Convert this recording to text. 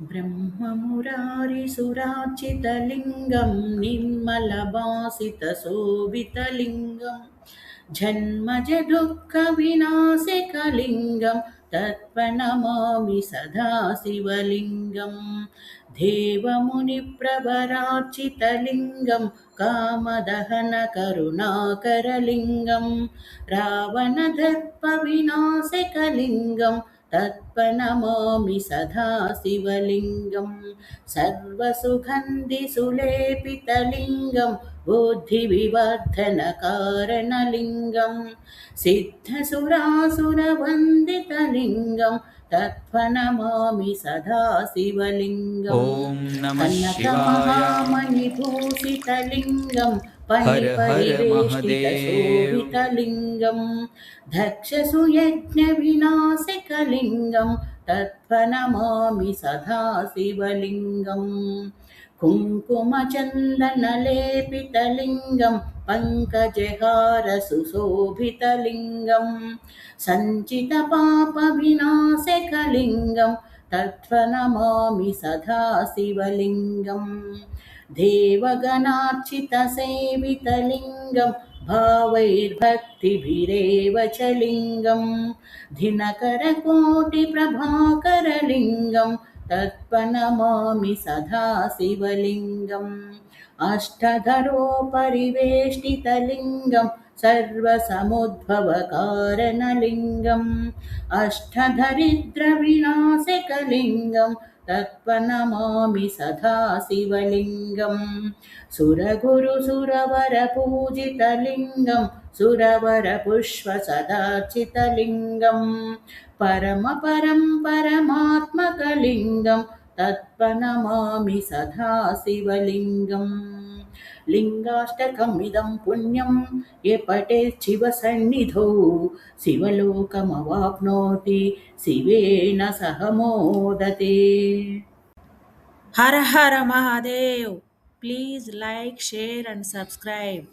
ब्रह्ममुरारिसुरार्चितलिङ्गं निर्मलभासितशोभितलिङ्गं जन्मजदुःखविनाशकलिङ्गं तत्प्रणमामि सदा शिवलिङ्गं देवमुनिप्रवरार्चितलिङ्गं कामदहनकरुणाकरलिङ्गं रावणदर्पविनाशकलिङ्गं तत्प्रणमामि सदा शिवलिङ्गं सर्वसुगन्धिसुलेपितलिङ्गं बुद्धिविवर्धनकारणलिङ्गं सिद्धसुरासुरवन्दितलिङ्गं तत्प्रणमामि सदा शिवलिङ्गं ॐ नमः शिवाय। कनकमहामणिभूषितलिङ्गं हर हर महादेव। परिपरिवेष्टितशोभितलिङ्गं दक्षसुयज्ञविनाशकलिङ्गं तत्प्रणमामि सदा शिवलिङ्गं कुङ्कुमचन्दनलेपितलिङ्गं पङ्कजहारसुशोभितलिङ्गं सञ्चितपापविनाशकलिङ्गं तत्प्रणमामि सदा शिवलिङ्गं देवगणार्चितसेवितलिङ्गं भावैर्भक्तिभिरेव च लिङ्गं दिनकरकोटिप्रभाकरलिङ्गं तत्प्रणमामि सदा शिवलिङ्गम् अष्टधरोपरिवेष्टितलिङ्गं सर्वसमुद्भवकारणलिङ्गम् अष्टधरिद्रविनाशकलिङ्गं तत्प्रणमामि सदा शिवलिङ्गं सुरगुरुसुरवरपूजितलिङ्गं सुरवरपुष्पसदार्चितलिङ्गं परमपरं परमात्मकलिङ्गं तत्प्रणमामि सदा शिवलिङ्गं लिङ्गाष्टकमिदं पुण्यं ये पठेत् शिवसन्निधौ शिवलोकमवाप्नोति शिवेन सह मोदते। हर हर Mahadev. Please like, share and subscribe.